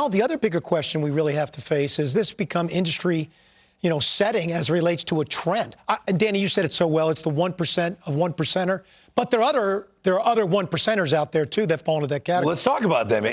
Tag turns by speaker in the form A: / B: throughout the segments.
A: the other bigger question we really have to face is this become industry, setting as it relates to a trend. And Danny, you said it so well. It's the 1% of 1%er. But there are other 1%ers out there, too, that fall into that category.
B: Well, let's talk about them.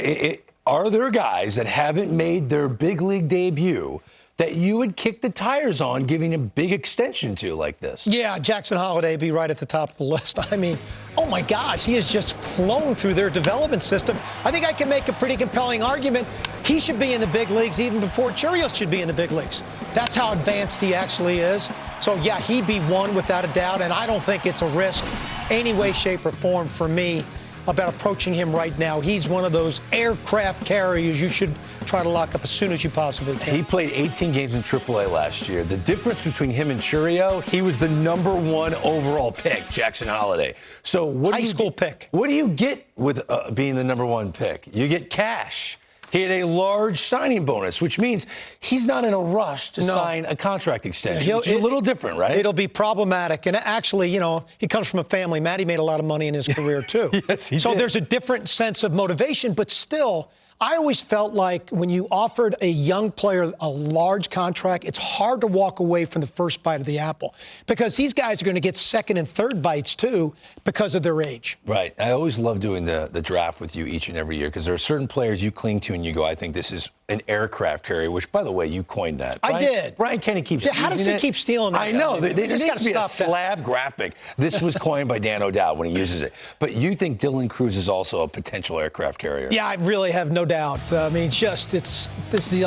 B: Are there guys that haven't made their big league debut that you would kick the tires on giving a big extension to like this?
A: Yeah, Jackson Holliday be right at the top of the list. I mean, oh my gosh, he has just flown through their development system. I think I can make a pretty compelling argument. He should be in the big leagues even before Chirios should be in the big leagues. That's how advanced he actually is. So, yeah, he'd be one without a doubt, and I don't think it's a risk any way, shape, or form for me about approaching him right now. He's one of those aircraft carriers you should try to lock up as soon as you possibly can.
B: He played 18 games in AAA last year. The difference between him and Churio, he was the #1 overall pick, Jackson Holliday. So what
A: high school pick.
B: What do you get with being the #1 pick? You get cash. He had a large signing bonus, which means he's not in a rush to sign a contract extension. It's a little different, right?
A: It'll be problematic. And actually, he comes from a family. Matty made a lot of money in his career, too.
B: Yes, he
A: So
B: did.
A: there's a different sense of motivation. But still, I always felt like when you offered a young player a large contract, it's hard to walk away from the first bite of the apple because these guys are going to get second and third bites, too, because of their age.
B: Right. I always love doing the draft with you each and every year because there are certain players you cling to and you go, I think this is an aircraft carrier, which, by the way, you coined that.
A: I did.
B: Brian Kenny keeps using it.
A: How does he keep stealing that?
B: I know. There
A: just
B: needs to be a slab graphic. This was coined by Dan O'Dowd when he uses it. But you think Dylan Cruz is also a potential aircraft carrier?
A: Yeah, I really have no doubt. I mean, the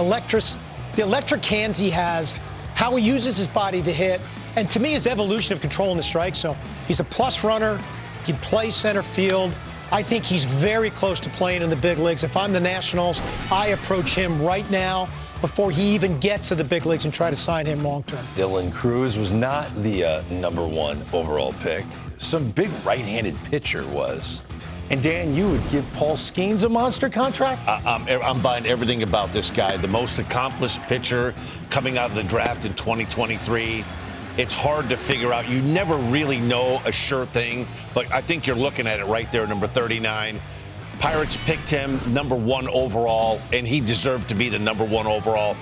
A: electric hands he has, how he uses his body to hit, and to me, his evolution of controlling the strike zone. He's a plus runner. He can play center field. I think he's very close to playing in the big leagues. If I'm the Nationals, I approach him right now before he even gets to the big leagues and try to sign him long term.
B: Dylan Cruz was not the #1 overall pick. Some big right-handed pitcher was. And, Dan, you would give Paul Skeens a monster contract?
C: I'm buying everything about this guy. The most accomplished pitcher coming out of the draft in 2023. It's hard to figure out. You never really know a sure thing, but I think you're looking at it right there, number 39. Pirates picked him #1 overall, and he deserved to be the #1 overall.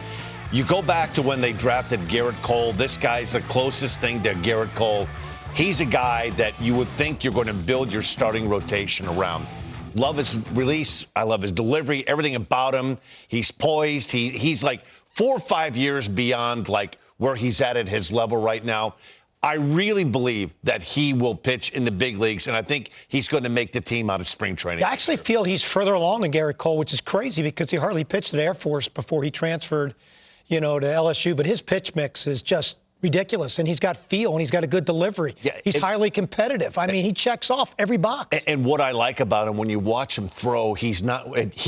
C: You go back to when they drafted Garrett Cole. This guy's the closest thing to Garrett Cole. He's a guy that you would think you're going to build your starting rotation around. Love his release. I love his delivery. Everything about him. He's poised. He's like 4 or 5 years beyond like where he's at his level right now. I really believe that he will pitch in the big leagues, and I think he's going to make the team out of spring training.
A: I actually feel he's further along than Garrett Cole, which is crazy because he hardly pitched at Air Force before he transferred, to LSU. But his pitch mix is just ridiculous, and he's got feel, and he's got a good delivery. Yeah, he's highly competitive. I mean, he checks off every box.
C: And what I like about him, when you watch him throw, he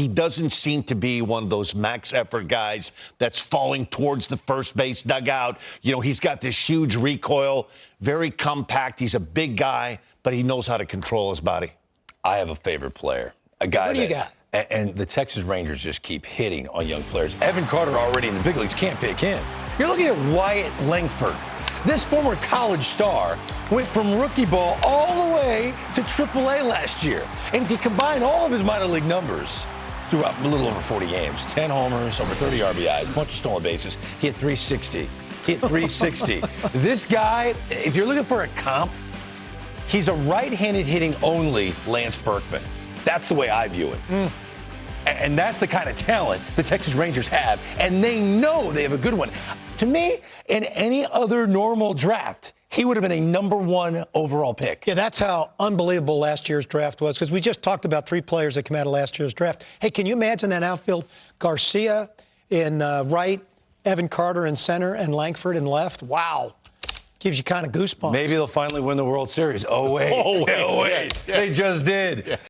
C: doesn't seem to be one of those max effort guys that's falling towards the first base dugout. He's got this huge recoil, very compact. He's a big guy, but he knows how to control his body.
B: I have a favorite player, a guy
A: What do you got?
B: And the Texas Rangers just keep hitting on young players. Evan Carter already in the big leagues, can't pick him. You're looking at Wyatt Langford. This former college star went from rookie ball all the way to AAA last year. And if you combine all of his minor league numbers throughout a little over 40 games, 10 homers, over 30 RBIs, a bunch of stolen bases, he hit 360. This guy, if you're looking for a comp, he's a right-handed hitting only Lance Berkman. That's the way I view it. And that's the kind of talent the Texas Rangers have, and they know they have a good one. To me, in any other normal draft, he would have been a #1 overall pick.
A: Yeah, that's how unbelievable last year's draft was, because we just talked about 3 players that came out of last year's draft. Hey, can you imagine that outfield? Garcia in right, Evan Carter in center, and Langford in left? Wow. Gives you kind of goosebumps.
B: Maybe they'll finally win the World Series. Oh, wait.
C: Oh, wait.
B: They just did. Yeah.